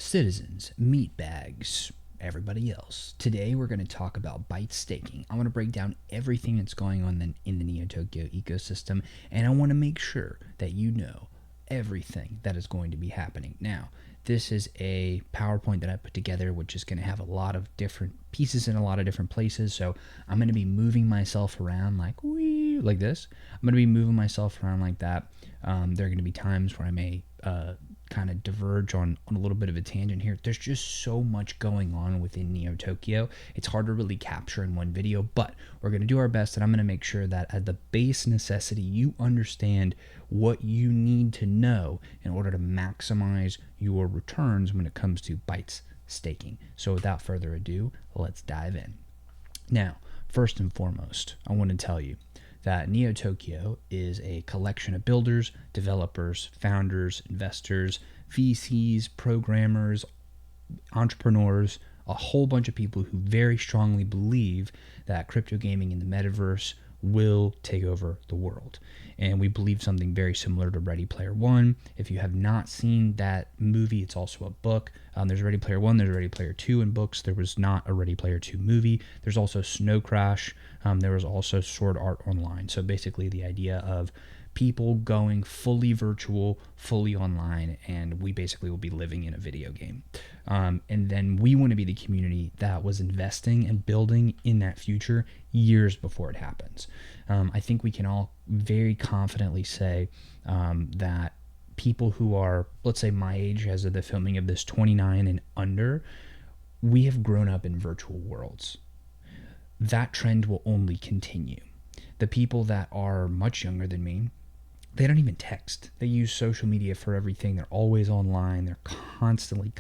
citizens, meatbags, everybody else. Today we're going to talk about BYTES staking. I want to break down everything that's going on in the Neo Tokyo ecosystem, and I want to make sure that you know everything that is going to be happening. Now, this is a PowerPoint that I put together, which is going to have a lot of different pieces in a lot of different places. So I'm going to be moving myself around like this. I'm going to be moving myself around like that. There are going to be times where I may kind of diverge on a little bit of a tangent here. There's just so much going on within Neo Tokyo. It's hard to really capture in one video, but we're going to do our best, and I'm going to make sure that at the base necessity, you understand what you need to know in order to maximize your returns when it comes to BYTES staking. So without further ado, let's dive in. Now, first and foremost, I want to tell you that Neo Tokyo is a collection of builders, developers, founders, investors, VCs, programmers, entrepreneurs, a whole bunch of people who very strongly believe that crypto gaming in the metaverse will take over the world. And we believe something very similar to Ready Player One. If you have not seen that movie, it's also a book. There's Ready Player One, there's Ready Player Two in books. There was not a Ready Player Two movie. There's also Snow Crash. There was also Sword Art Online. So basically the idea of people going fully virtual, fully online, and we basically will be living in a video game. And then we want to be the community that was investing and building in that future years before it happens. I think we can all very confidently say that people who are, let's say my age as of the filming of this, 29 and under, we have grown up in virtual worlds. That trend will only continue. The people that are much younger than me, they don't even text. They use social media for everything. They're always online. They're constantly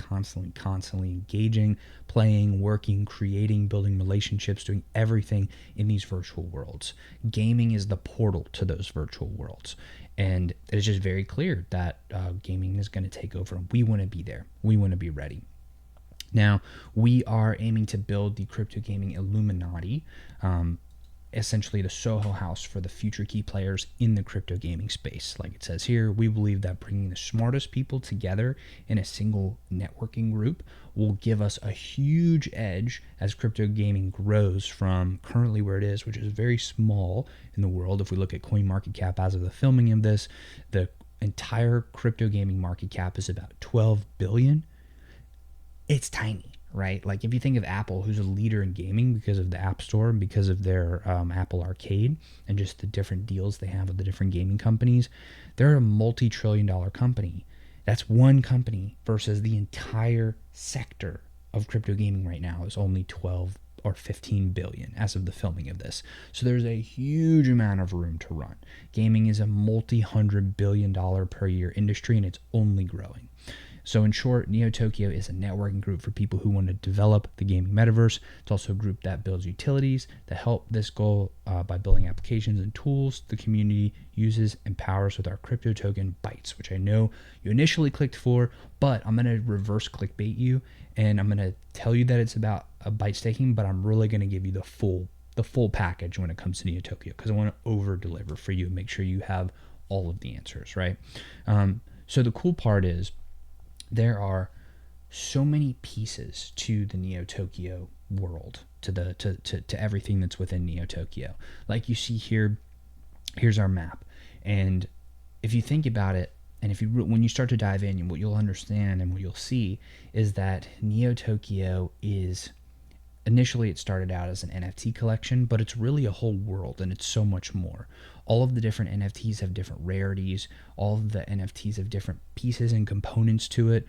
engaging, playing, working, creating, building relationships, doing everything in these virtual worlds. Gaming is the portal to those virtual worlds. And it's just very clear that gaming is going to take over. And we want to be there. We want to be ready. Now, we are aiming to build the crypto gaming Illuminati, essentially the Soho house for the future key players in the crypto gaming space. Like it says here, we believe that bringing the smartest people together in a single networking group will give us a huge edge as crypto gaming grows from currently where it is, which is very small in the world. If we look at CoinMarketCap as of the filming of this, the entire crypto gaming market cap is about 12 billion. It's tiny, right? Like if you think of Apple, who's a leader in gaming because of the App Store and because of their Apple Arcade and just the different deals they have with the different gaming companies, they're a multi-trillion-dollar company. That's one company versus the entire sector of crypto gaming right now is only 12 or 15 billion as of the filming of this. So there's a huge amount of room to run. Gaming is a multi-hundred billion-dollar per year industry, and it's only growing. So in short, Neo Tokyo is a networking group for people who want to develop the gaming metaverse. It's also a group that builds utilities that help this goal by building applications and tools the community uses and powers with our crypto token BYTES, which I know you initially clicked for, but I'm going to reverse clickbait you, and I'm going to tell you that it's about a BYTES staking, but I'm really going to give you the full package when it comes to Neo Tokyo because I want to over deliver for you and make sure you have all of the answers, right? So the cool part is, there are so many pieces to the Neo Tokyo world, to everything that's within Neo Tokyo. Like you see here, here's our map. And if you think about it, and when you start to dive in, what you'll understand and what you'll see is that Neo Tokyo is, initially it started out as an NFT collection, but it's really a whole world, and it's so much more. All of the different NFTs have different rarities. All of the NFTs have different pieces and components to it.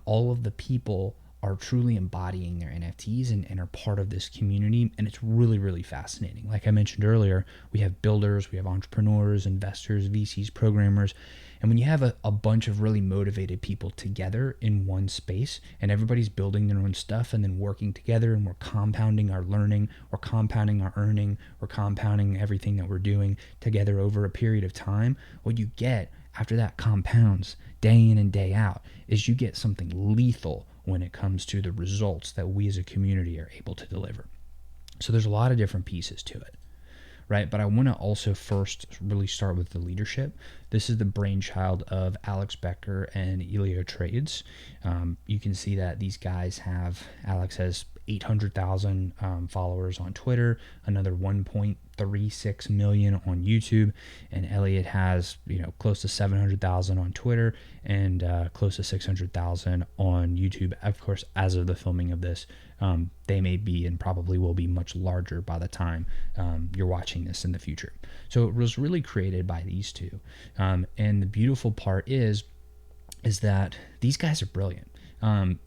All of the people are truly embodying their NFTs and are part of this community, and it's really, really fascinating. Like I mentioned earlier, we have builders, we have entrepreneurs, investors, VCs, programmers, and when you have a bunch of really motivated people together in one space and everybody's building their own stuff and then working together, and we're compounding our learning, we're compounding our earning, we're compounding everything that we're doing together over a period of time, what you get after that compounds day in and day out is you get something lethal when it comes to the results that we as a community are able to deliver. So there's a lot of different pieces to it. right? But I want to also first really start with the leadership. This is the brainchild of Alex Becker and Elio Trades. You can see that these guys have, Alex has 800,000 followers on Twitter, another 1.36 million on YouTube, and Elliot has close to 700,000 on Twitter and close to 600,000 on YouTube. Of course, as of the filming of this, they may be and probably will be much larger by the time you're watching this in the future. So it was really created by these two, and the beautiful part is that these guys are brilliant.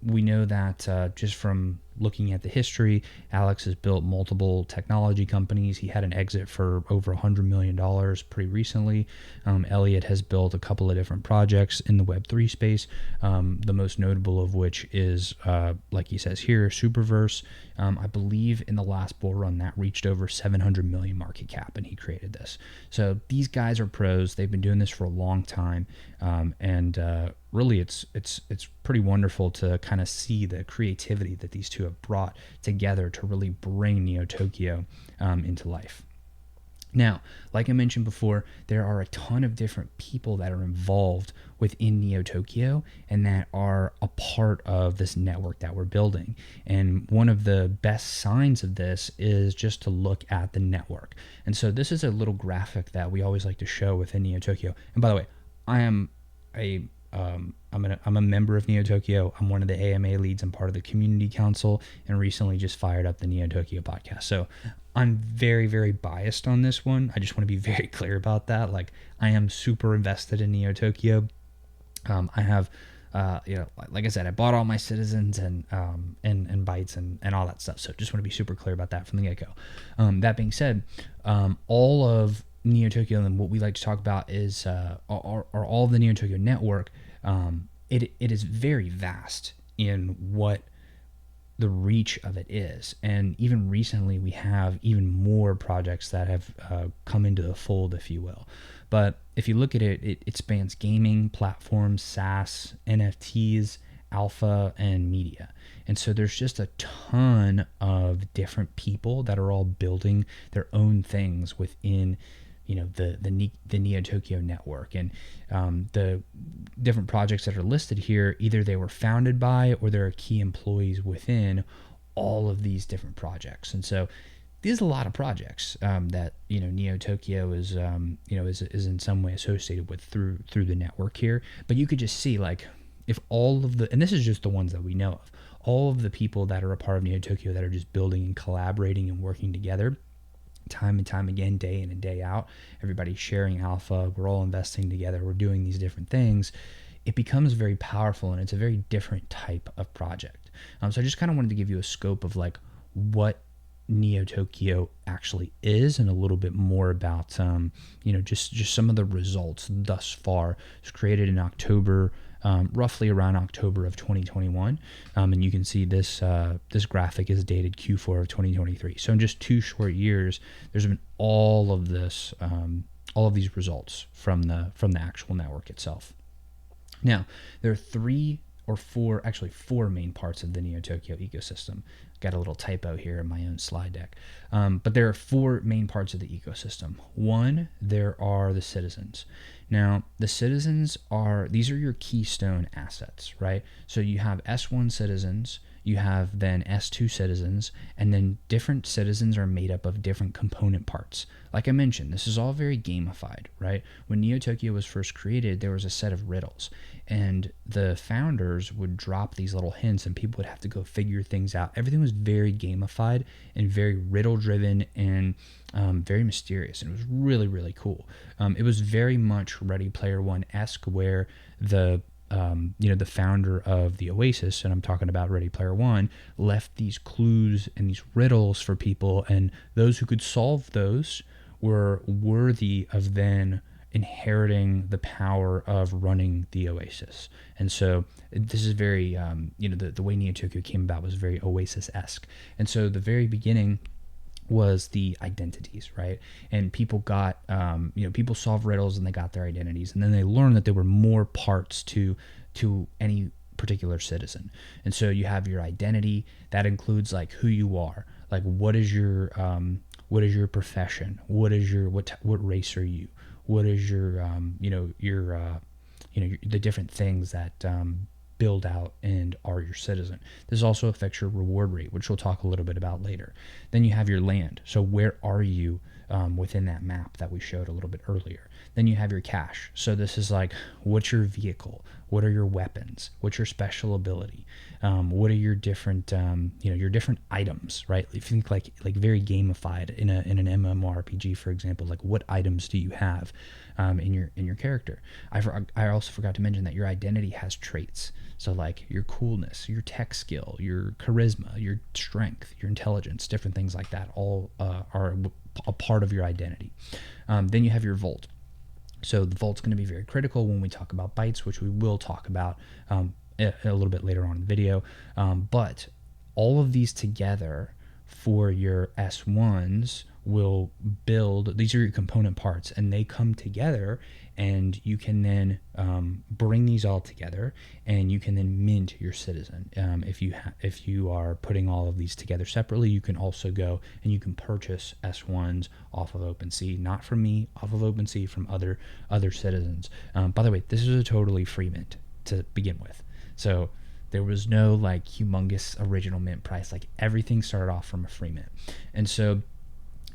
We know that just from looking at the history, Alex has built multiple technology companies. He had an exit for over $100 million pretty recently. Elliot has built a couple of different projects in the Web3 space, the most notable of which is, like he says here, Superverse. I believe in the last bull run that reached over 700 million market cap, and he created this. So these guys are pros. They've been doing this for a long time, and really it's pretty wonderful to kind of see the creativity that these two have brought together to really bring Neo Tokyo into life. Now, like I mentioned before, there are a ton of different people that are involved within Neo Tokyo and that are a part of this network that we're building. And one of the best signs of this is just to look at the network. And so this is a little graphic that we always like to show within Neo Tokyo. And by the way, I'm a member of Neo Tokyo. I'm one of the AMA leads. I'm part of the community council and recently just fired up the Neo Tokyo podcast. So I'm very, very biased on this one. I just want to be very clear about that. Like, I am super invested in Neo Tokyo. I have, like I said, I bought all my citizens and BYTES and all that stuff. So just want to be super clear about that from the get-go. That being said, all of Neo Tokyo and what we like to talk about is are all of the Neo Tokyo network. It is very vast in what the reach of it is, and even recently we have even more projects that have come into the fold, if you will. But if you look at it, it spans gaming, platforms, SaaS, NFTs, alpha, and media. And so there's just a ton of different people that are all building their own things within the Neo Tokyo network. And the different projects that are listed here, either they were founded by or there are key employees within all of these different projects. And so there's a lot of projects that Neo Tokyo is in some way associated with through the network here. But you could just see, like, if all of the, and this is just the ones that we know of, all of the people that are a part of Neo Tokyo that are just building and collaborating and working together time and time again, day in and day out, everybody's sharing alpha, we're all investing together, we're doing these different things, it becomes very powerful, and it's a very different type of project. So I just kind of wanted to give you a scope of like what Neo Tokyo actually is, and a little bit more about just some of the results thus far. It's created in October, roughly around October of 2021, and you can see this graphic is dated Q4 of 2023. So in just 2 short years, there's been all of these results from the actual network itself. Now, there are 4 main parts of the Neo Tokyo ecosystem. Got a little typo here in my own slide deck. But there are 4 main parts of the ecosystem. One, there are the citizens. Now, the citizens these are your keystone assets, right? So you have S1 citizens, you have then S2 citizens, and then different citizens are made up of different component parts. Like I mentioned, this is all very gamified, right? When Neo Tokyo was first created, there was a set of riddles, and the founders would drop these little hints and people would have to go figure things out. Everything was very gamified and very riddle driven and very mysterious, and it was really, really cool. It was very much Ready Player One-esque, where the founder of the Oasis, and I'm talking about Ready Player One, left these clues and these riddles for people, and those who could solve those were worthy of then inheriting the power of running the Oasis. And so this is very, the way Neo Tokyo came about was very Oasis-esque. And so the very beginning was the identities, right? And people got, people solved riddles and they got their identities, and then they learned that there were more parts to any particular citizen. And so you have your identity that includes like who you are, like what is your What is your profession? What race are you? What is your the different things that build out and are your citizen. This also affects your reward rate, which we'll talk a little bit about later. Then you have your land. So where are you within that map that we showed a little bit earlier? Then you have your cash. So this is like, what's your vehicle? What are your weapons? What's your special ability? What are your different, your different items, right? If you think like very gamified in an MMORPG, for example, like what items do you have in your character? I also forgot to mention that your identity has traits. So like your coolness, your tech skill, your charisma, your strength, your intelligence, different things like that, all are a part of your identity. Then you have your vault. So the vault's going to be very critical when we talk about bytes, which we will talk about a little bit later on in the video. But all of these together for your S1s will build, these are your component parts, and they come together, and you can then bring these all together, and you can then mint your citizen. If you are putting all of these together separately, you can also go and you can purchase S1s off of OpenSea, not from me, off of OpenSea, from other citizens. By the way, this is a totally free mint to begin with, so there was no like humongous original mint price. Like everything started off from a free mint, and so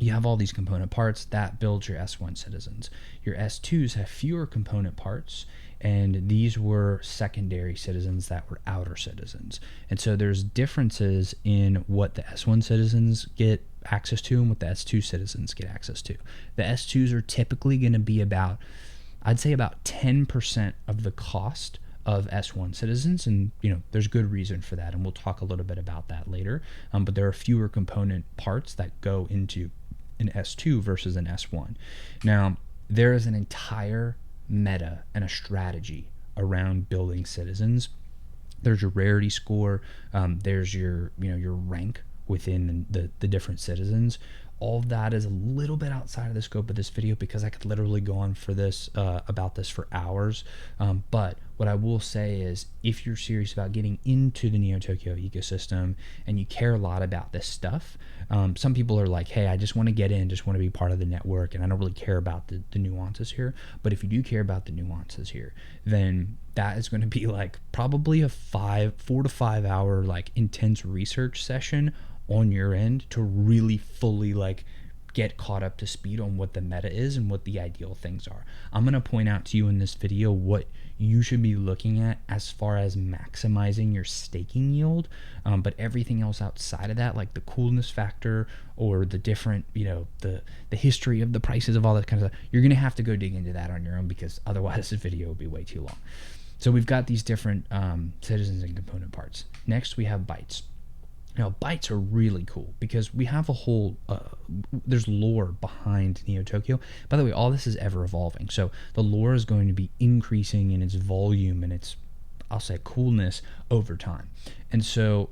you have all these component parts that build your S1 citizens. Your S2s have fewer component parts, and these were secondary citizens that were outer citizens. And so there's differences in what the S1 citizens get access to and what the S2 citizens get access to. The S2s are typically going to be about, I'd say about 10% of the cost of S1 citizens, and there's good reason for that, and we'll talk a little bit about that later. But there are fewer component parts that go into an S2 versus an S1. Now, there is an entire meta and a strategy around building citizens. There's your rarity score. There's your your rank within the different citizens. All of that is a little bit outside of the scope of this video because I could literally go on for this about this for hours. But what I will say is, if you're serious about getting into the Neo Tokyo ecosystem and you care a lot about this stuff, some people are like, hey, I just want to get in, just want to be part of the network, and I don't really care about the nuances here. But if you do care about the nuances here, then that is going to be like probably a 4 to 5 hour like intense research session on your end to really fully like get caught up to speed on what the meta is and what the ideal things are. I'm going to point out to you in this video what you should be looking at as far as maximizing your staking yield, but everything else outside of that, like the coolness factor or the different, the history of the prices of all that kind of stuff, you're going to have to go dig into that on your own, because otherwise this video will be way too long. So we've got these different citizens and component parts. Next we have bytes. Now, bytes are really cool because we have a whole, there's lore behind Neo Tokyo. By the way, all this is ever evolving. So the lore is going to be increasing in its volume and its, I'll say, coolness over time. And so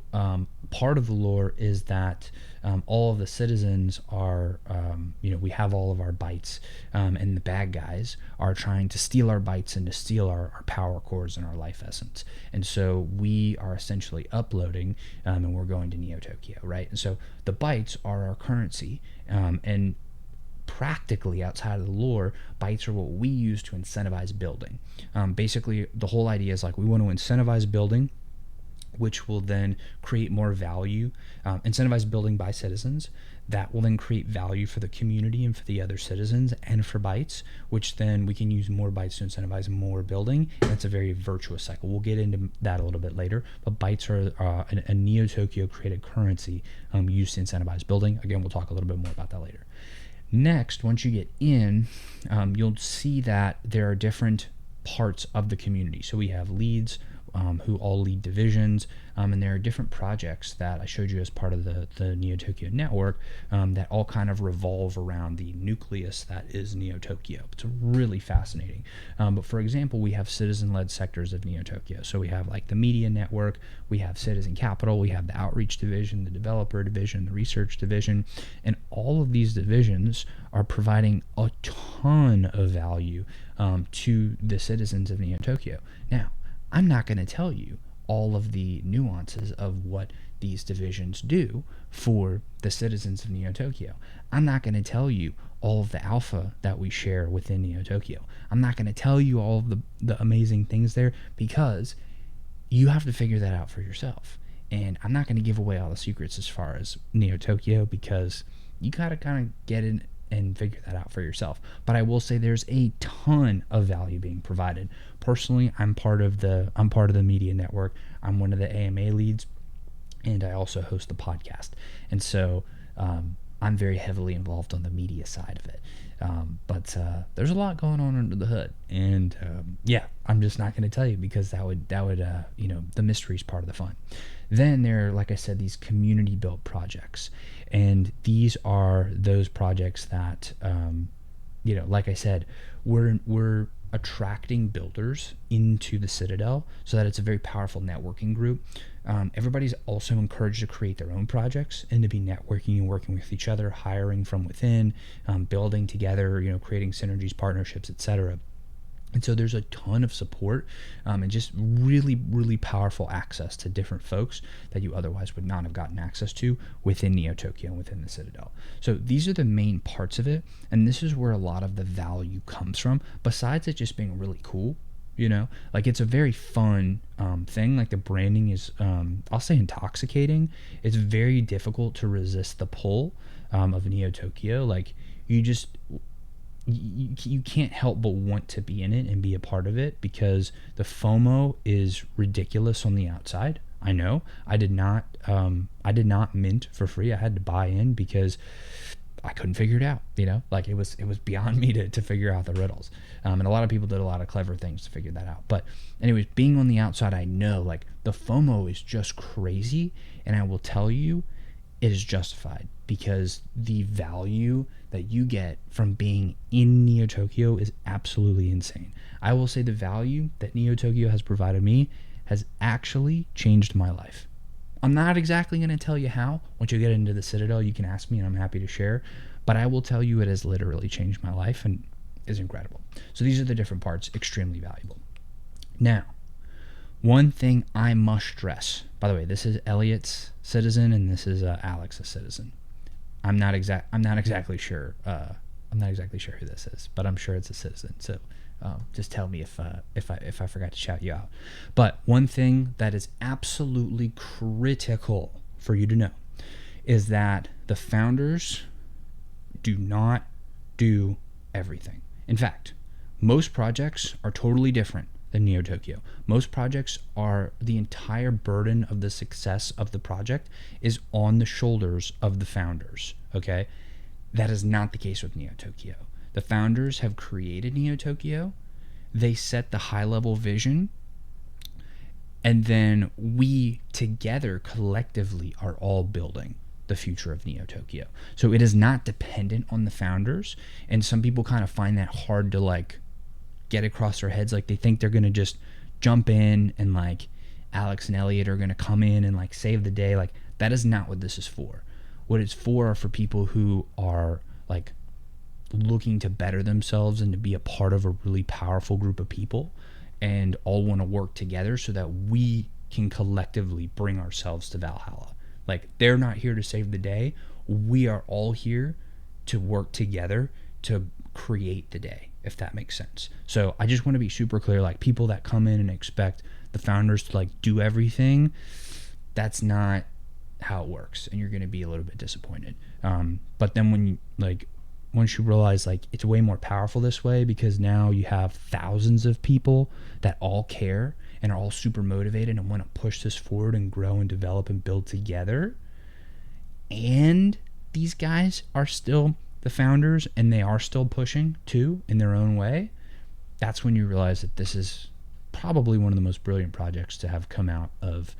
part of the lore is that all of the citizens are, we have all of our bytes, and the bad guys are trying to steal our bytes and to steal our power cores and our life essence. And so we are essentially uploading, and we're going to Neo Tokyo, right? And so the bytes are our currency, and practically outside of the lore, bytes are what we use to incentivize building. Basically, the whole idea is like we want to incentivize building, which will then create more value, incentivize building by citizens. That will then create value for the community and for the other citizens and for bytes, which then we can use more bytes to incentivize more building. And it's a very virtuous cycle. We'll get into that a little bit later, but bytes are a Neo Tokyo created currency used to incentivize building. Again, we'll talk a little bit more about that later. Next, once you get in, you'll see that there are different parts of the community. So we have leads, who all lead divisions, and there are different projects that I showed you as part of the Neo Tokyo network that all kind of revolve around the nucleus that is Neo Tokyo. It's really fascinating. But for example, we have citizen-led sectors of Neo Tokyo. So we have like the media network, we have citizen capital, we have the outreach division, the developer division, the research division, and all of these divisions are providing a ton of value to the citizens of Neo Tokyo. Now, I'm not going to tell you all of the nuances of what these divisions do for the citizens of Neo Tokyo. I'm not going to tell you all of the alpha that we share within Neo Tokyo. I'm not going to tell you all of the amazing things there, because you have to figure that out for yourself. And I'm not going to give away all the secrets as far as Neo Tokyo, because you got to kind of get in and figure that out for yourself. But I will say there's a ton of value being provided. Personally, I'm part of the media network. I'm one of the AMA leads, and I also host the podcast. And so I'm very heavily involved on the media side of it. But there's a lot going on under the hood, and I'm just not going to tell you, because that would the mystery is part of the fun. Then there are, like I said, these community built projects, and these are those projects that like I said, we're attracting builders into the Citadel so that it's a very powerful networking group. Everybody's also encouraged to create their own projects and to be networking and working with each other, hiring from within, building together, creating synergies, partnerships, etc. And so there's a ton of support and just really, really powerful access to different folks that you otherwise would not have gotten access to within Neo Tokyo and within the Citadel. So these are the main parts of it, and this is where a lot of the value comes from, besides it just being really cool. Like, it's a very fun thing. Like, the branding is, I'll say, intoxicating. It's very difficult to resist the pull of Neo Tokyo. Like, you can't help but want to be in it and be a part of it, because the FOMO is ridiculous on the outside. I know. I did not mint for free. I had to buy in because I couldn't figure it out. Like, it was beyond me to figure out the riddles. And a lot of people did a lot of clever things to figure that out. But anyways, being on the outside, I know, like, the FOMO is just crazy, and I will tell you, it is justified, because the value that you get from being in Neo Tokyo is absolutely insane. I will say the value that Neo Tokyo has provided me has actually changed my life. I'm not exactly going to tell you how. Once you get into the Citadel, you can ask me and I'm happy to share. But I will tell you it has literally changed my life and is incredible. So these are the different parts, extremely valuable. Now, one thing I must stress. By the way, this is Elliot's citizen and this is Alex's citizen. I'm not exactly sure. I'm not exactly sure who this is, but I'm sure it's a citizen. So just tell me if I forgot to shout you out. But one thing that is absolutely critical for you to know is that the founders do not do everything. In fact, most projects are totally different than Neo Tokyo. Most projects are, the entire burden of the success of the project is on the shoulders of the founders, okay? That is not the case with Neo Tokyo. The founders have created Neo Tokyo, they set the high-level vision, and then we together collectively are all building the future of Neo Tokyo. So it is not dependent on the founders, and some people kind of find that hard to like get across their heads. Like, they think they're going to just jump in and like Alex and Elliot are going to come in and like save the day. Like, that is not what this is for. What it's for are for people who are like looking to better themselves and to be a part of a really powerful group of people and all want to work together so that we can collectively bring ourselves to Valhalla. Like, they're not here to save the day. We are all here to work together to create the day, if that makes sense. So I just want to be super clear, like, people that come in and expect the founders to like do everything, that's not how it works, and you're going to be a little bit disappointed. But then when you once you realize like it's way more powerful this way, because now you have thousands of people that all care and are all super motivated and want to push this forward and grow and develop and build together, and these guys are still the founders and they are still pushing too in their own way, that's when you realize that this is probably one of the most brilliant projects to have come out of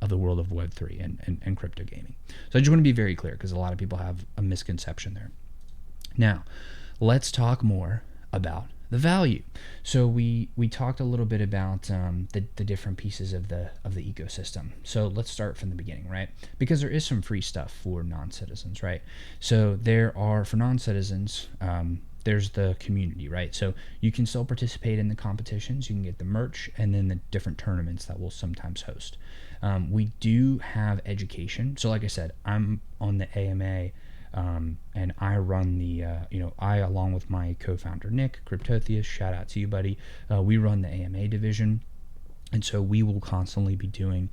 the world of Web3 and crypto gaming. So I just want to be very clear, because a lot of people have a misconception there. Now, let's talk more about the value. So we talked a little bit about the different pieces of the ecosystem. So let's start from the beginning, right? Because there is some free stuff for non-citizens, right? So there are, for non-citizens, there's the community, right? So you can still participate in the competitions. You can get the merch and then the different tournaments that we'll sometimes host. We do have education. So like I said, I'm on the AMA, and I run the, I, along with my co-founder, Nick, Cryptotheus, shout out to you, buddy. We run the AMA division. And so we will constantly be doing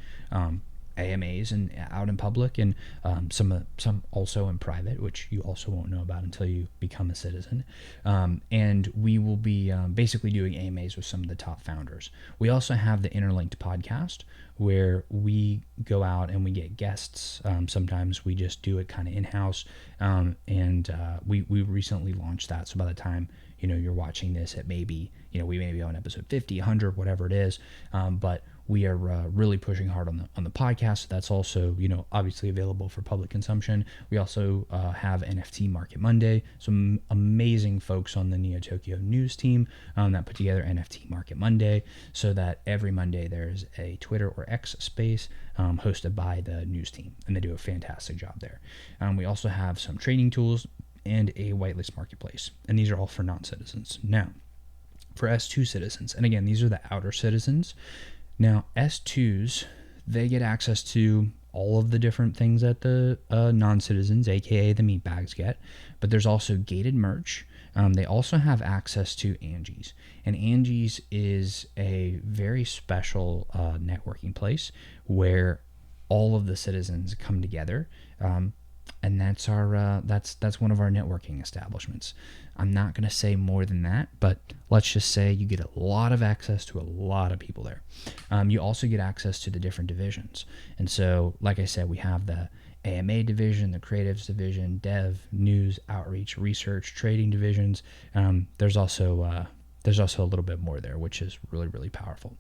AMAs and out in public, and some also in private, which you also won't know about until you become a citizen. And we will be basically doing AMAs with some of the top founders. We also have the Interlinked podcast, where we go out and we get guests. Sometimes we just do it kind of in-house, and we recently launched that. So by the time you're watching this, it may be, we may be on episode 50, 100, whatever it is, but we are really pushing hard on the podcast. That's also, obviously available for public consumption. We also have NFT Market Monday. Some amazing folks on the Neo Tokyo news team that put together NFT Market Monday, so that every Monday there's a Twitter or X space hosted by the news team, and they do a fantastic job there. We also have some trading tools and a whitelist marketplace, and these are all for non-citizens. Now, for S2 citizens, and again, these are the outer citizens. Now, S2s, they get access to all of the different things that the non-citizens, aka the meat bags, get, but there's also gated merch. They also have access to Angie's, and Angie's is a very special networking place where all of the citizens come together. And that's our that's one of our networking establishments. I'm not going to say more than that, but let's just say you get a lot of access to a lot of people there. You also get access to the different divisions. And so, like I said, we have the AMA division, the creatives division, dev, news, outreach, research, trading divisions. There's also a little bit more there, which is really, really powerful.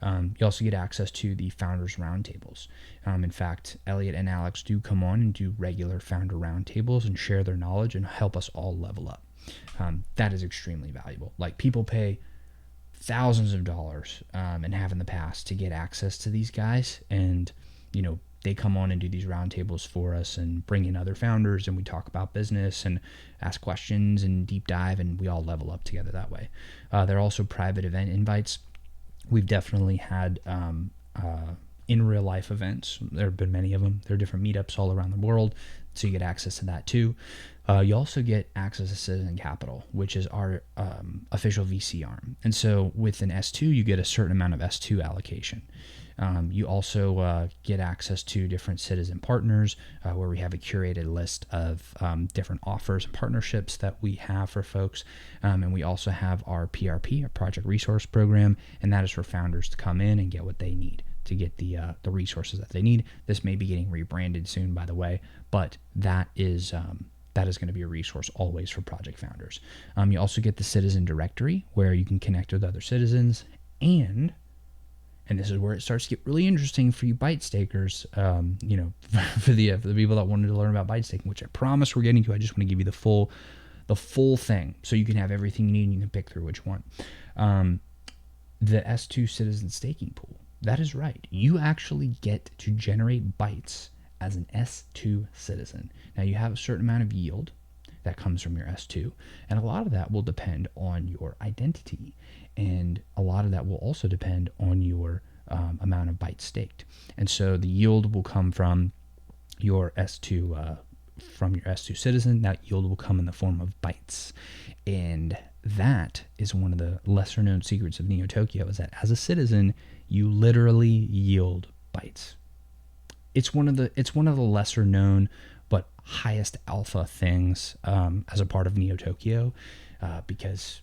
You also get access to the founders roundtables. In fact, Elliot and Alex do come on and do regular founder roundtables and share their knowledge and help us all level up. That is extremely valuable. Like, people pay thousands of dollars and have in the past to get access to these guys, and they come on and do these roundtables for us and bring in other founders, and we talk about business and ask questions and deep dive, and we all level up together that way. There are also private event invites. We've definitely had in real life events. There have been many of them. There are different meetups all around the world, so you get access to that too. You also get access to Citizen Capital, which is our official VC arm. And so with an S2, you get a certain amount of S2 allocation. You also get access to different citizen partners, where we have a curated list of different offers and partnerships that we have for folks. And we also have our PRP, our Project Resource Program, and that is for founders to come in and get what they need to get the resources that they need. This may be getting rebranded soon, by the way, but that is going to be a resource always for project founders. You also get the citizen directory, where you can connect with other citizens, and this is where it starts to get really interesting for you BYTE stakers, for the people that wanted to learn about BYTE staking, which I promise we're getting to. I just want to give you the full thing, so you can have everything you need and you can pick through which one. The S2 citizen staking pool. That is right. You actually get to generate BYTEs as an S2 citizen. Now, you have a certain amount of yield that comes from your S2, and a lot of that will depend on your identity, and a lot of that will also depend on your amount of BYTEs staked. And so the yield will come from your S2 citizen. That yield will come in the form of BYTEs, and that is one of the lesser known secrets of Neo Tokyo, is that as a citizen, you literally yield BYTEs. It's one of the lesser known but highest alpha things as a part of Neo Tokyo, because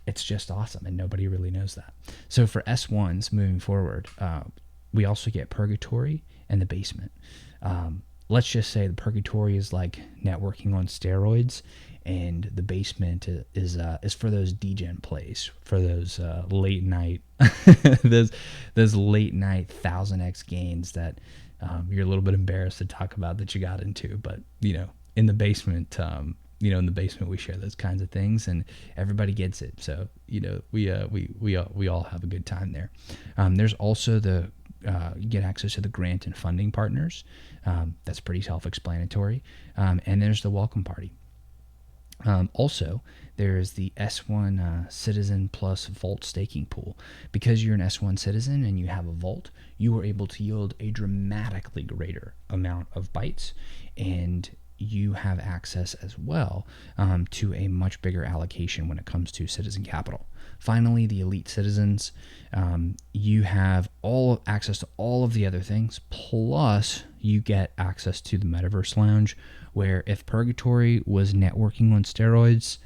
it's just awesome and nobody really knows that. So for S1s moving forward, we also get Purgatory and the Basement. Let's just say the Purgatory is like networking on steroids, and the Basement is for those degen plays, for those late night those late night 1000x gains that you're a little bit embarrassed to talk about that you got into, but in the basement, in the basement we share those kinds of things, and everybody gets it. So we all have a good time there. There's also you get access to the grant and funding partners. That's pretty self-explanatory. And there's the welcome party. Also, there is the S1 Citizen Plus Vault staking pool. Because you're an S1 citizen and you have a vault, you are able to yield a dramatically greater amount of bytes, and you have access as well to a much bigger allocation when it comes to citizen capital. Finally, the elite citizens, you have all access to all of the other things, plus you get access to the Metaverse Lounge, where if Purgatory was networking on steroids,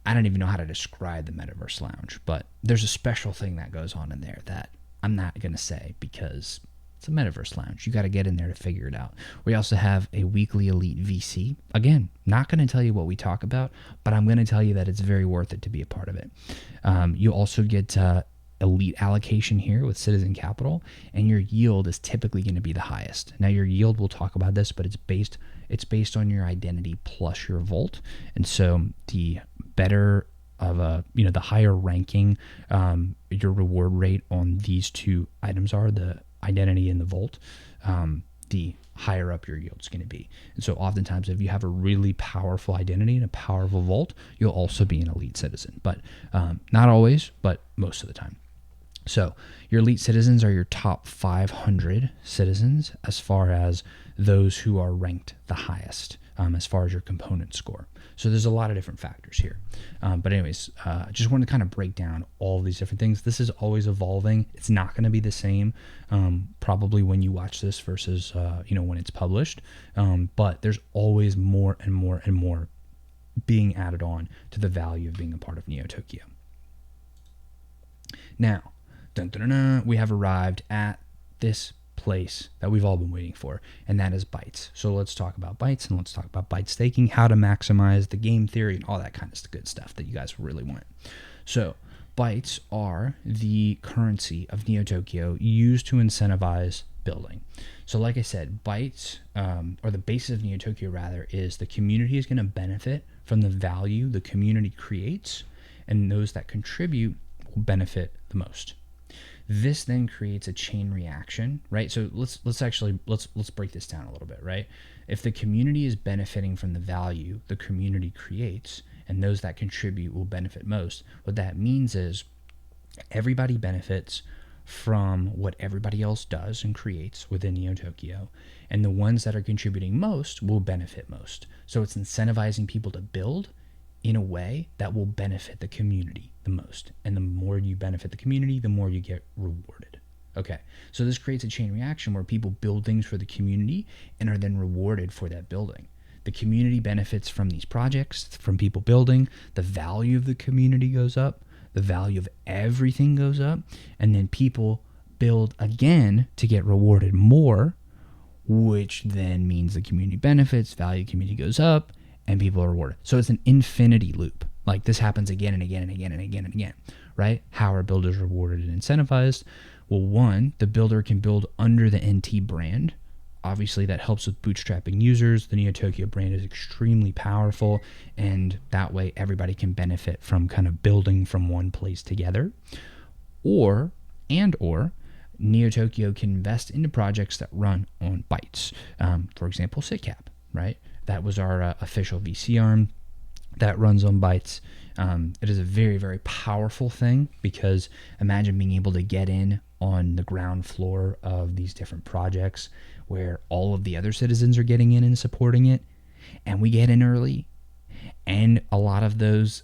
I don't even know how to describe the Metaverse Lounge, but there's a special thing that goes on in there that I'm not going to say because it's a Metaverse Lounge. You got to get in there to figure it out. We also have a weekly elite VC. Again, not going to tell you what we talk about, but I'm going to tell you that it's very worth it to be a part of it. You also get elite allocation here with Citizen Capital, and your yield is typically going to be the highest. Now, your yield, we'll talk about this, but it's based on your identity plus your vault, and so the better of the higher ranking your reward rate on these two items are, the identity and the vault, the higher up your yield is going to be. And so oftentimes if you have a really powerful identity and a powerful vault, you'll also be an elite citizen, but not always, but most of the time. So your elite citizens are your top 500 citizens as far as those who are ranked the highest as far as your component score. So there's a lot of different factors here. But anyways, just wanted to kind of break down all of these different things. This is always evolving. It's not going to be the same probably when you watch this versus when it's published. But there's always more and more and more being added on to the value of being a part of Neo Tokyo. Now, we have arrived at this place that we've all been waiting for, and that is BYTES. So let's talk about BYTES, and let's talk about BYTES staking, how to maximize the game theory, and all that kind of good stuff that you guys really want. So BYTES are the currency of Neo Tokyo used to incentivize building. So like I said, BYTES, or the basis of Neo Tokyo rather, is the community is going to benefit from the value the community creates, and those that contribute will benefit the most. This then creates a chain reaction, right? So let's break this down a little bit, right? If the community is benefiting from the value the community creates, and those that contribute will benefit most, what that means is everybody benefits from what everybody else does and creates within Neo Tokyo, and the ones that are contributing most will benefit most. So it's incentivizing people to build in a way that will benefit the community the most. And the more you benefit the community, the more you get rewarded. Okay, so this creates a chain reaction where people build things for the community and are then rewarded for that building. The community benefits from these projects, from people building, the value of the community goes up, the value of everything goes up, and then people build again to get rewarded more, which then means the community benefits, value of the community goes up, and people are rewarded. So it's an infinity loop. Like this happens again and again and again and again and again, right? How are builders rewarded and incentivized? Well, one, the builder can build under the NT brand. Obviously, that helps with bootstrapping users. The Neo Tokyo brand is extremely powerful, and that way everybody can benefit from kind of building from one place together. Or Neo Tokyo can invest into projects that run on BYTES. For example, SitCap, right? That was our official VC arm that runs on BYTES. It is a very, very powerful thing because imagine being able to get in on the ground floor of these different projects where all of the other citizens are getting in and supporting it, and we get in early. And a lot of those,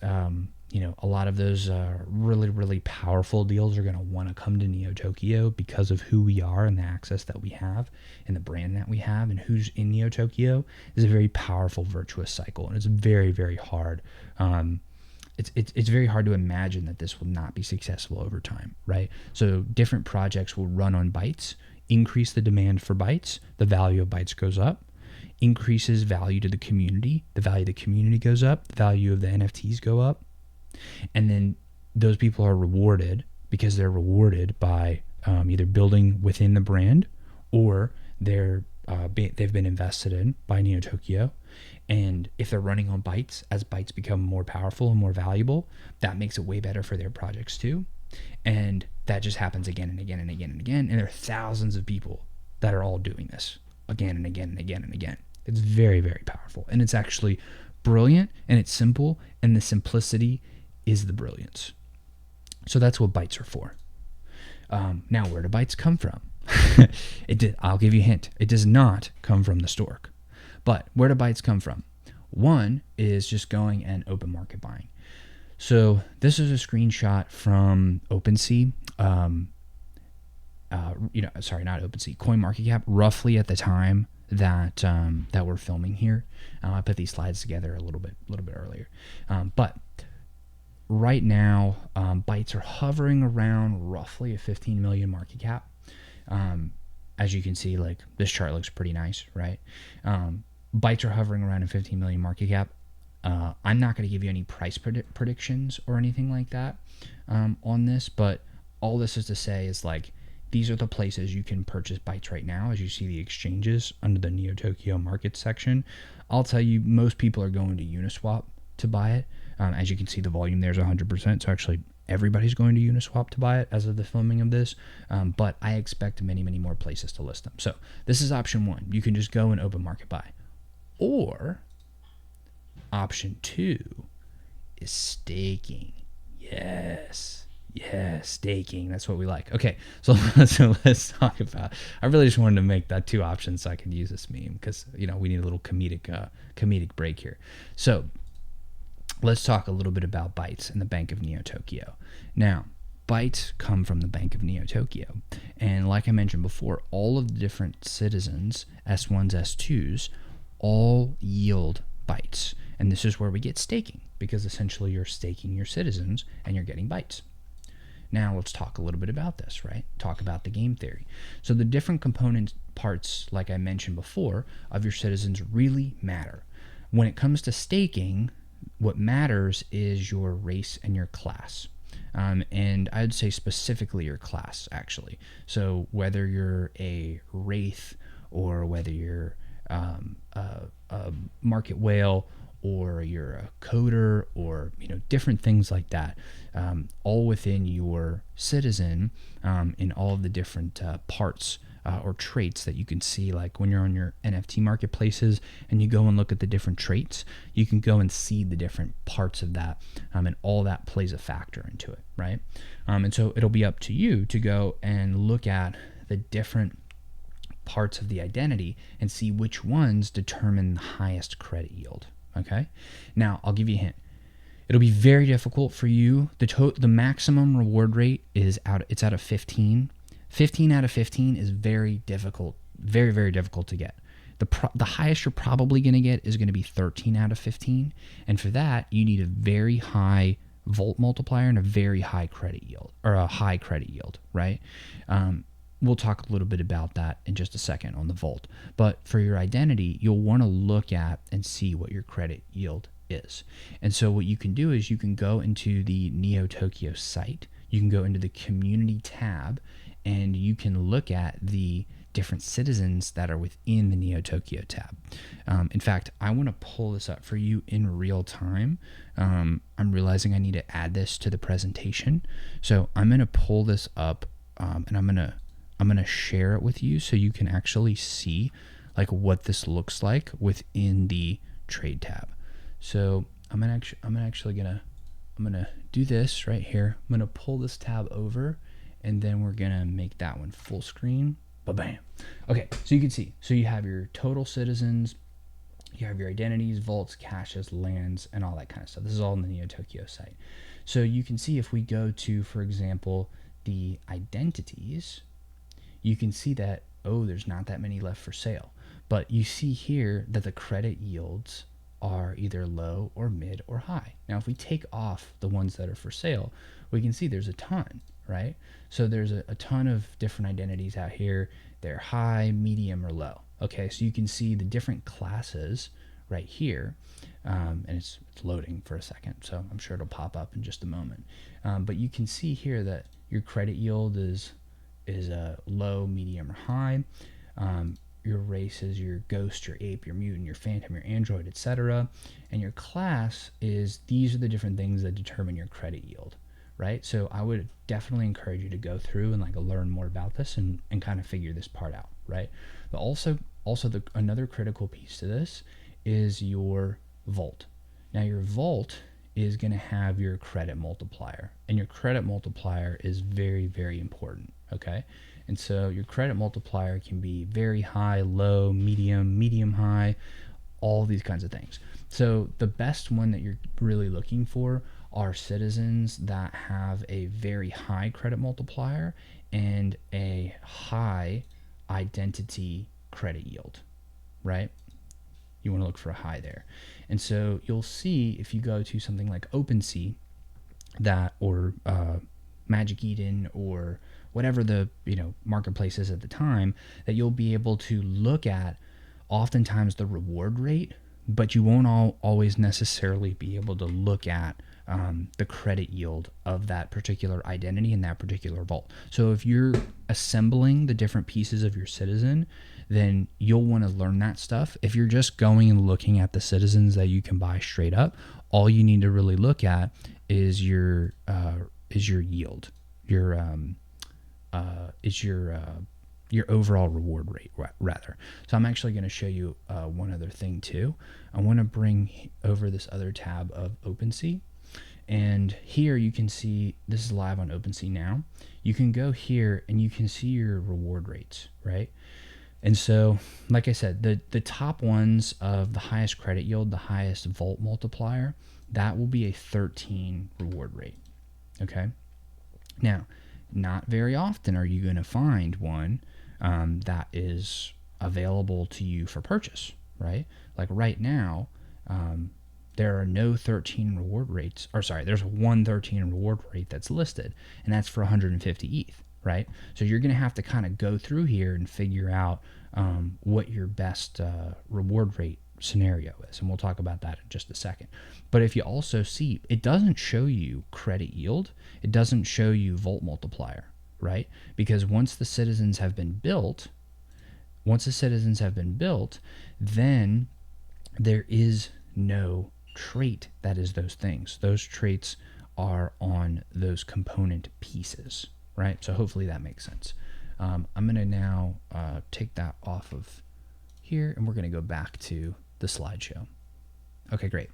really, really powerful deals are going to want to come to Neo Tokyo because of who we are and the access that we have and the brand that we have and who's in Neo Tokyo. Is a very powerful virtuous cycle, and it's very, very hard. It's very hard to imagine that this will not be successful over time, right? So different projects will run on BYTES, increase the demand for BYTES, the value of BYTES goes up, increases value to the community, the value of the community goes up, the value of the NFTs go up, and then those people are rewarded because they're rewarded by either building within the brand or they've been invested in by Neo Tokyo. And if they're running on BYTES, as BYTES become more powerful and more valuable, that makes it way better for their projects too. And that just happens again and again and again and again. And there are thousands of people that are all doing this again and again and again and again. It's very, very powerful. And it's actually brilliant and it's simple, and the simplicity is the brilliance. So that's what BYTES are for. Now, where do BYTES come from? I'll give you a hint. It does not come from the stork. But where do BYTES come from? One is just going and open market buying. So this is a screenshot from OpenSea. Not OpenSea, CoinMarketCap, roughly at the time that we're filming here. I put these slides together a little bit earlier. But right now, BYTES are hovering around roughly a 15 million market cap. As you can see, like, this chart looks pretty nice, right? BYTES are hovering around a 15 million market cap. I'm not going to give you any price predictions or anything like that on this, but all this is to say is, like, these are the places you can purchase BYTES right now. As you see the exchanges under the Neo Tokyo market section, I'll tell you, most people are going to Uniswap to buy it. As you can see, the volume there is 100%. So actually, everybody's going to Uniswap to buy it as of the filming of this. But I expect many, many more places to list them. So this is option one. You can just go and open market buy. Or option two is staking. Yes, staking. That's what we like. Okay, so let's talk about. I really just wanted to make that two options so I could use this meme because, you know, we need a little comedic break here. So let's talk a little bit about BYTES and the Bank of Neo Tokyo. Now, BYTES come from the Bank of Neo Tokyo, and like I mentioned before, all of the different citizens, S1s, S2s, all yield BYTES. And this is where we get staking, because essentially you're staking your citizens and you're getting BYTES. Now let's talk a little bit about this, right? Talk about the game theory. So the different component parts, like I mentioned before, of your citizens really matter. When it comes to staking, what matters is your race and your class. And I'd say specifically your class, actually. So whether you're a wraith or whether you're a market whale, or you're a coder, or, you know, different things like that, all within your citizen, in all of the different parts or traits that you can see. Like when you're on your NFT marketplaces and you go and look at the different traits, you can go and see the different parts of that, and all that plays a factor into it, right? And so it'll be up to you to go and look at the different parts of the identity and see which ones determine the highest credit yield. Okay, now I'll give you a hint. It'll be very difficult for you. The maximum reward rate is it's out of 15. 15 out of 15 is very difficult, very, very difficult to get. The highest you're probably going to get is going to be 13 out of 15, and for that you need a very high volt multiplier and a very high credit yield, or a high credit yield, right? We'll talk a little bit about that in just a second on the Volt. But for your identity, you'll want to look at and see what your credit yield is. And so what you can do is you can go into the Neo Tokyo site. You can go into the community tab, and you can look at the different citizens that are within the Neo Tokyo tab. In fact, I want to pull this up for you in real time. I'm realizing I need to add this to the presentation. So I'm going to pull this up, and I'm going to share it with you so you can actually see like what this looks like within the trade tab. So I'm gonna do this right here. I'm gonna pull this tab over, and then we're gonna make that one full screen. Ba-bam. Okay, so you can see. So you have your total citizens, you have your identities, vaults, caches, lands, and all that kind of stuff. This is all in the Neo Tokyo site. So you can see if we go to, for example, the identities, you can see that, oh, there's not that many left for sale. But you see here that the credit yields are either low or mid or high. Now, if we take off the ones that are for sale, we can see there's a ton, right? So there's a ton of different identities out here. They're high, medium, or low. Okay, so you can see the different classes right here. And it's loading for a second, so I'm sure it'll pop up in just a moment. But you can see here that your credit yield is low, medium, or high. Your race is your ghost, your ape, your mutant, your phantom, your android, etc. And your class is, these are the different things that determine your credit yield, right? So I would definitely encourage you to go through and like learn more about this and kind of figure this part out, right? But also another critical piece to this is your Volt. Now your vault is going to have your credit multiplier, and your credit multiplier is very, very important, okay? And so your credit multiplier can be very high, low, medium high, all these kinds of things. So the best one that you're really looking for are citizens that have a very high credit multiplier and a high identity credit yield, right? You want to look for a high there. And so you'll see if you go to something like OpenSea that, or Magic Eden, or whatever the marketplace is at the time, that you'll be able to look at oftentimes the reward rate, but you won't always necessarily be able to look at the credit yield of that particular identity in that particular vault. So if you're assembling the different pieces of your citizen, then you'll want to learn that stuff. If you're just going and looking at the citizens that you can buy straight up, all you need to really look at is your yield, your overall reward rate, rather. So I'm actually going to show you one other thing too. I want to bring over this other tab of OpenSea, and here you can see this is live on OpenSea now. You can go here and you can see your reward rates, right? And so, like I said, the top ones of the highest credit yield, the highest vault multiplier, that will be a 13 reward rate, okay? Now, not very often are you going to find one that is available to you for purchase, right? Like right now, there are no 13 reward rates, or sorry, there's one 13 reward rate that's listed, and that's for 150 ETH, right? So you're going to have to kind of go through here and figure out what your best reward rate scenario is, and we'll talk about that in just a second. But if you also see, it doesn't show you credit yield, it doesn't show you vault multiplier, right? Because once the citizens have been built, then there is no trait that is those things. Those traits are on those component pieces, right? So hopefully that makes sense. I'm going to now take that off of here, and we're going to go back to the slideshow. Okay, great.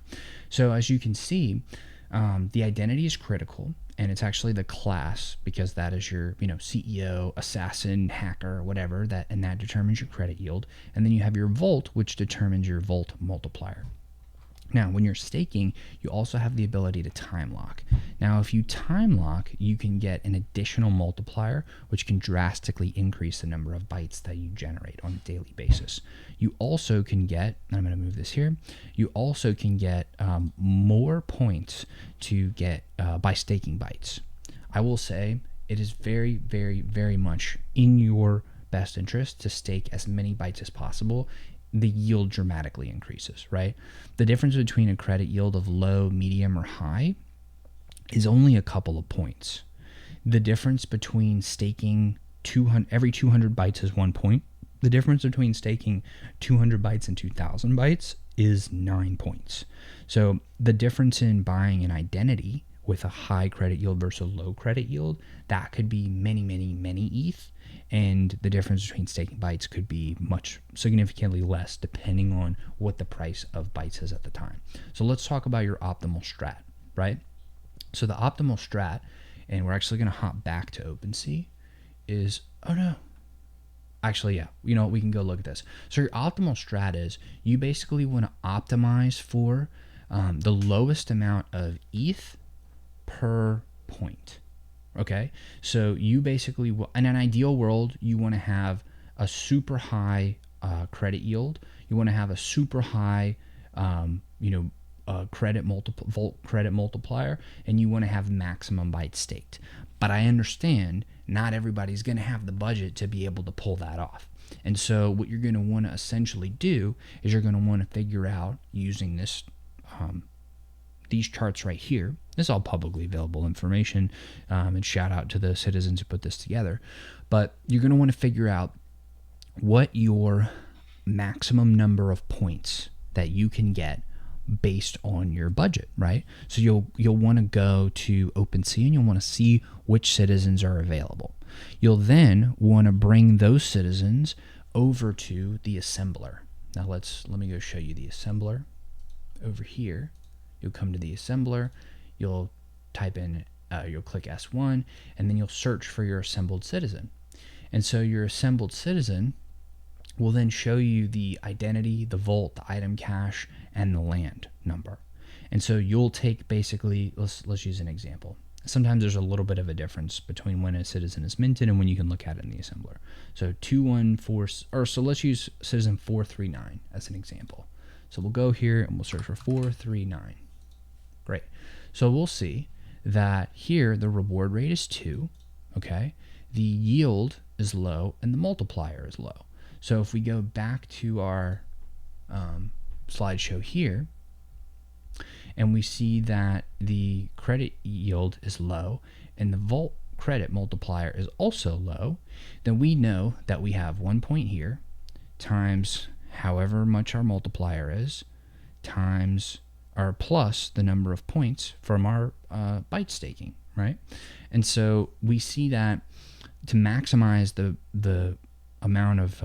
So as you can see, the identity is critical, and it's actually the class, because that is your CEO, assassin, hacker, whatever, and that determines your credit yield. And then you have your vault, which determines your vault multiplier. Now, when you're staking, you also have the ability to time lock. Now, if you time lock, you can get an additional multiplier, which can drastically increase the number of bytes that you generate on a daily basis. You also can get, I'm going to move this here, you also can get more points to get by staking bytes. I will say it is very, very, very much in your best interest to stake as many bytes as possible. The yield dramatically increases, right? The difference between a credit yield of low, medium, or high is only a couple of points. The difference between staking every 200 bytes is 1 point. The difference between staking 200 bytes and 2,000 bytes is 9 points. So the difference in buying an identity with a high credit yield versus a low credit yield, that could be many, many, many ETH. And the difference between staking bytes could be much significantly less depending on what the price of bytes is at the time. So let's talk about your optimal strat, right? So the optimal strat, and we're actually going to hop back to OpenSea, is, oh no. Actually, yeah, we can go look at this. So your optimal strat is you basically want to optimize for the lowest amount of ETH per point. Okay, so you basically, in an ideal world, you want to have a super high credit yield. You want to have a super high, vault credit multiplier, and you want to have maximum bytes staked. But I understand not everybody's going to have the budget to be able to pull that off. And so what you're going to want to essentially do is you're going to want to figure out using this these charts right here. This is all publicly available information, and shout out to the citizens who put this together. But you're going to want to figure out what your maximum number of points that you can get based on your budget, right? So you'll want to go to OpenSea and you'll want to see which citizens are available. You'll then want to bring those citizens over to the assembler. Now let me go show you the assembler over here. you'll come to the assembler, you'll type in, you'll click S1, and then you'll search for your assembled citizen. And so your assembled citizen will then show you the identity, the vault, the item cache, and the land number. And so you'll take basically, let's use an example. Sometimes there's a little bit of a difference between when a citizen is minted and when you can look at it in the assembler. So 214, or so let's use citizen 439 as an example. So we'll go here and we'll search for 439. Great. So we'll see that here the reward rate is 2, okay? The yield is low and the multiplier is low. So if we go back to our slideshow here, and we see that the credit yield is low and the vault credit multiplier is also low, then we know that we have 1 point here times however much our multiplier is times or plus the number of points from our byte staking, right? And so we see that to maximize the amount of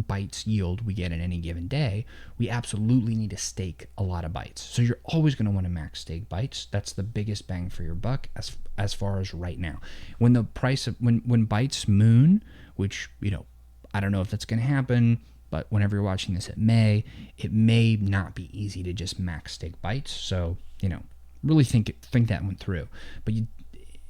bytes yield we get in any given day, we absolutely need to stake a lot of bytes. So you're always going to want to max stake bytes. That's the biggest bang for your buck as far as right now. When the price of when bytes moon, which I don't know if that's going to happen, but whenever you're watching this, it may not be easy to just max stake bytes. So really think that one through. But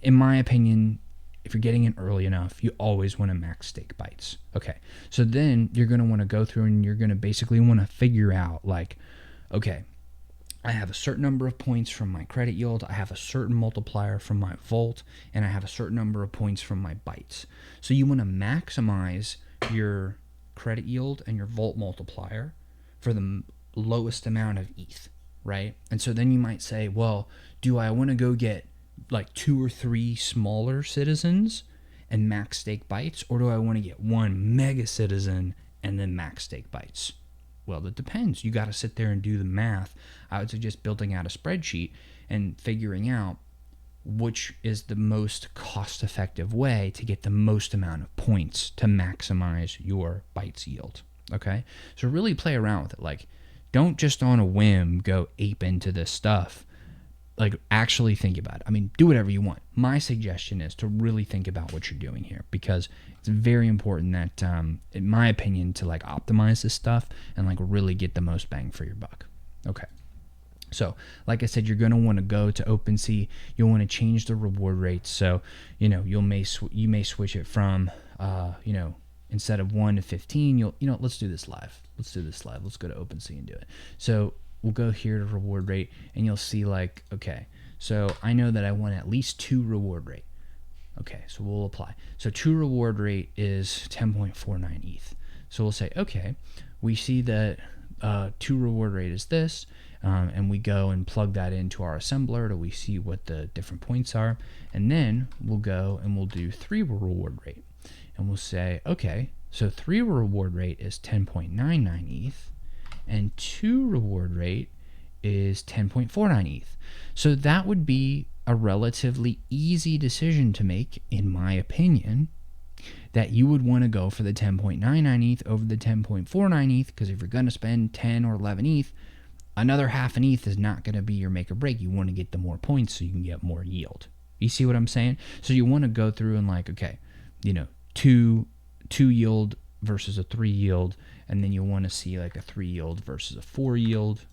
in my opinion, if you're getting in early enough, you always want to max stake bytes. Okay, so then you're going to want to go through and you're going to basically want to figure out like, okay, I have a certain number of points from my credit yield, I have a certain multiplier from my vault, and I have a certain number of points from my bytes. So you want to maximize your credit yield and your vault multiplier for the lowest amount of ETH, right? And so then you might say, well, do I want to go get like 2 or 3 smaller citizens and max stake bytes, or do I want to get 1 mega citizen and then max stake bytes? Well, it depends. You got to sit there and do the math. I would suggest building out a spreadsheet and figuring out which is the most cost-effective way to get the most amount of points to maximize your bytes yield. Okay, so really play around with it. Like, don't just on a whim go ape into this stuff. Like, actually think about it. I mean, do whatever you want. My suggestion is to really think about what you're doing here, because it's very important that, in my opinion, to like optimize this stuff and like really get the most bang for your buck. Okay. So, like I said, you're going to want to go to OpenSea. You'll want to change the reward rate. So, you may switch it from, instead of 1 to 15, let's do this live. Let's go to OpenSea and do it. So we'll go here to reward rate, and you'll see like, okay, so I know that I want at least 2 reward rate. Okay, so we'll apply. So 2 reward rate is 10.49 ETH. So we'll say, okay, we see that 2 reward rate is this, and we go and plug that into our assembler to we see what the different points are, and then we'll go and we'll do 3 reward rate, and we'll say, okay, so 3 reward rate is 10.99 ETH, and 2 reward rate is 10.49 ETH. So that would be a relatively easy decision to make, in my opinion, that you would want to go for the 10.99 ETH over the 10.49 ETH, because if you're going to spend 10 or 11 ETH, another half an ETH is not going to be your make or break. You want to get the more points so you can get more yield. You see what I'm saying? So you want to go through and like, okay, 2 yield versus a 3 yield, and then you'll want to see like a 3 yield versus a 4 yield,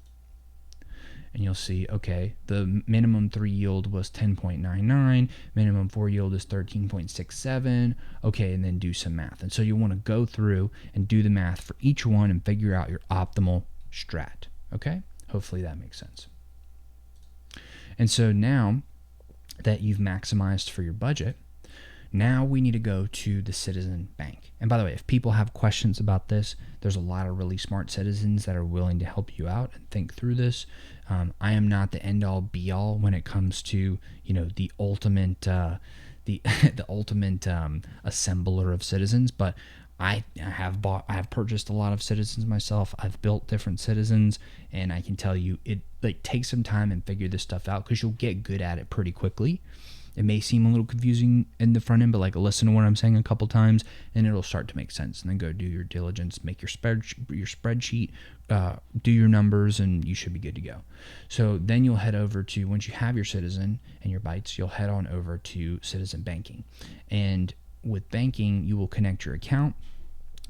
and you'll see, okay, the minimum 3 yield was 10.99, minimum 4 yield is 13.67, okay, and then do some math. And so you want to go through and do the math for each one and figure out your optimal strat, okay? Hopefully that makes sense. And so now that you've maximized for your budget, now we need to go to the citizen bank. And by the way, if people have questions about this, there's a lot of really smart citizens that are willing to help you out and think through this. I am not the end-all be-all when it comes to the ultimate the ultimate assembler of citizens, but I have purchased a lot of citizens myself. I've built different citizens, and I can tell you it takes some time and figure this stuff out, because you'll get good at it pretty quickly. It may seem a little confusing in the front end, but like listen to what I'm saying a couple times and it'll start to make sense. And then go do your diligence, make your spreadsheet, do your numbers, and you should be good to go. So then you'll head over to, once you have your Citizen and your BYTES, you'll head on over to Citizen Banking. And with banking, you will connect your account.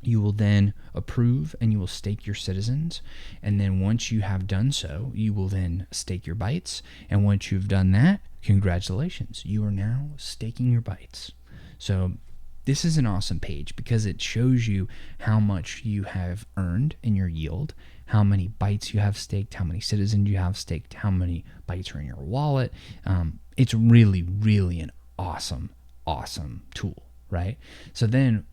You will then approve and you will stake your citizens. And then once you have done so, you will then stake your BYTES. And once you've done that, congratulations, you are now staking your BYTES. So this is an awesome page because it shows you how much you have earned in your yield, how many BYTES you have staked, how many citizens you have staked, how many BYTES are in your wallet. It's really, really an awesome tool, right? So then,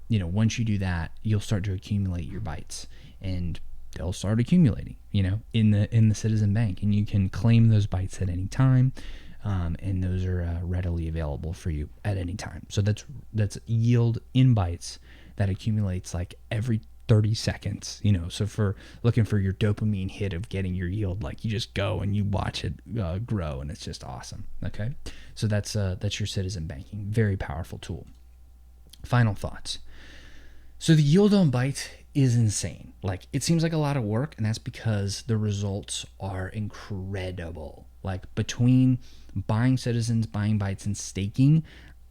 once you do that, you'll start to accumulate your BYTES, and they'll start accumulating, in the Citizen Bank, and you can claim those BYTES at any time, and those are readily available for you at any time. So that's yield in BYTES that accumulates like every 30 seconds, so for looking for your dopamine hit of getting your yield, like you just go and you watch it grow, and it's just awesome. Okay, so that's your Citizen Banking, very powerful tool. Final thoughts. So the yield on BYTES is insane. Like, it seems like a lot of work, and that's because the results are incredible. Like, between buying citizens, buying BYTES, and staking,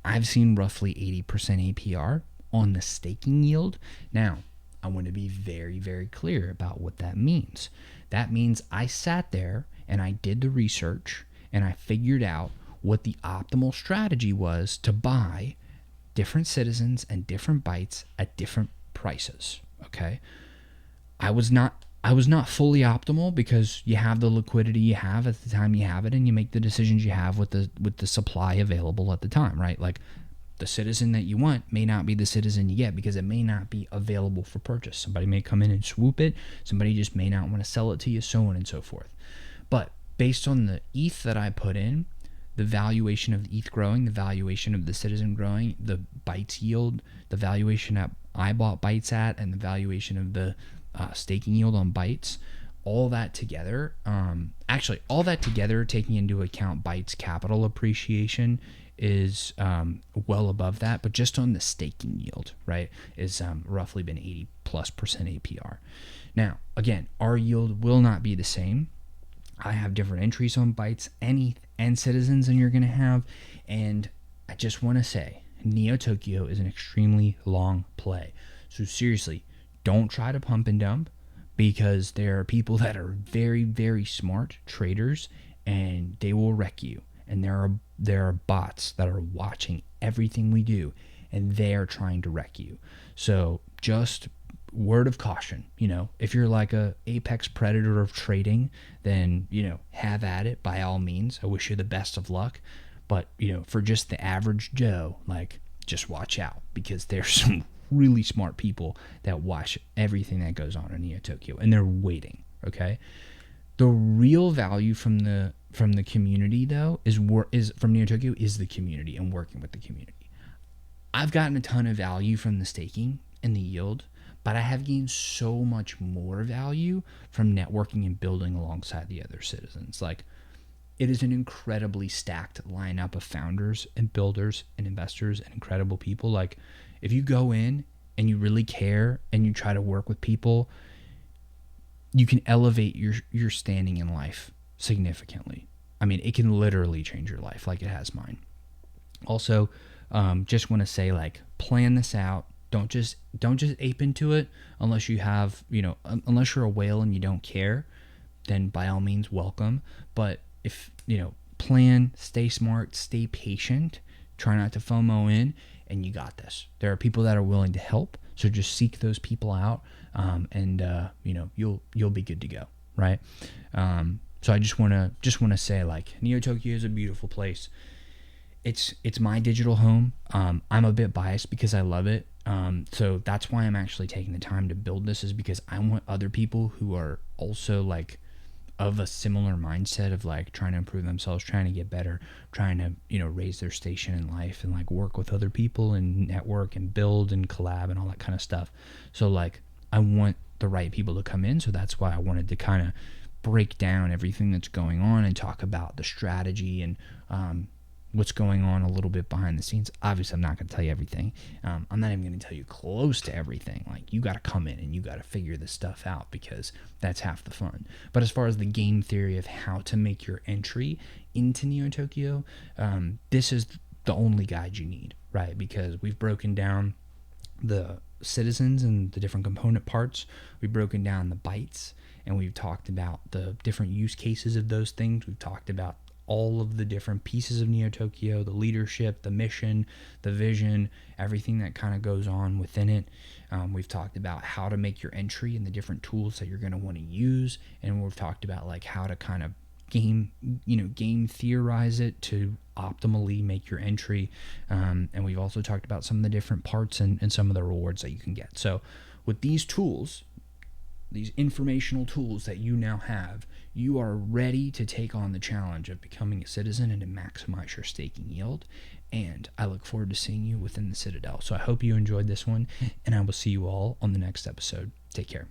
I've seen roughly 80% APR on the staking yield. Now, I want to be very, very clear about what that means. That means I sat there and I did the research and I figured out what the optimal strategy was to buy different citizens and different BYTES at different prices. Okay, I was not fully optimal because you have the liquidity you have at the time you have it, and you make the decisions you have with the supply available at the time, right? Like, the citizen that you want may not be the citizen you get because it may not be available for purchase. Somebody may come in and swoop it. Somebody just may not want to sell it to you, so on and so forth. But based on the ETH that I put in, the valuation of the ETH growing, the valuation of the citizen growing, the BYTES yield, the valuation that I bought BYTES at, and the valuation of the staking yield on BYTES, all that together, taking into account BYTES capital appreciation, is well above that. But just on the staking yield, right, is roughly been 80+% APR. Now, again, our yield will not be the same. I have different entries on BYTES and citizens than you're going to have. And I just want to say, Neo Tokyo is an extremely long play. So seriously, don't try to pump and dump, because there are people that are very, very smart traders and they will wreck you. And there are bots that are watching everything we do and they're trying to wreck you. So just word of caution, if you're like a apex predator of trading, then, have at it by all means. I wish you the best of luck. But, for just the average Joe, like, just watch out, because there's some really smart people that watch everything that goes on in Neo Tokyo, and they're waiting. Okay. The real value from the community, though, is from Neo Tokyo is the community and working with the community. I've gotten a ton of value from the staking and the yield, but I have gained so much more value from networking and building alongside the other citizens. Like, it is an incredibly stacked lineup of founders and builders and investors and incredible people. Like, if you go in and you really care and you try to work with people, you can elevate your standing in life significantly. I mean, it can literally change your life like it has mine. Also, just want to say, like, plan this out. Don't just ape into it unless you have, unless you're a whale and you don't care, then by all means, welcome. But if, plan, stay smart, stay patient, try not to FOMO in, and you got this. There are people that are willing to help, so just seek those people out, and you'll be good to go, right? So I just want to say, like, Neo Tokyo is a beautiful place. It's my digital home. I'm a bit biased because I love it. So that's why I'm actually taking the time to build this, is because I want other people who are also, like, of a similar mindset of, like, trying to improve themselves, trying to get better, trying to, raise their station in life and, like, work with other people and network and build and collab and all that kind of stuff. So, like, I want the right people to come in. So that's why I wanted to kind of break down everything that's going on and talk about the strategy and, what's going on a little bit behind the scenes. Obviously, I'm not going to tell you everything. I'm not even going to tell you close to everything. Like, you got to come in and you got to figure this stuff out, because that's half the fun. But as far as the game theory of how to make your entry into Neo Tokyo, this is the only guide you need, right? Because we've broken down the citizens and the different component parts. We've broken down the bytes, and we've talked about the different use cases of those things. We've talked about all of the different pieces of Neo Tokyo, the leadership, the mission, the vision, everything that kind of goes on within it. We've talked about how to make your entry and the different tools that you're going to want to use, and we've talked about like how to kind of game theorize it to optimally make your entry. And we've also talked about some of the different parts and some of the rewards that you can get. So with these tools, these informational tools that you now have, you are ready to take on the challenge of becoming a citizen and to maximize your staking yield. And I look forward to seeing you within the Citadel. So I hope you enjoyed this one, and I will see you all on the next episode. Take care.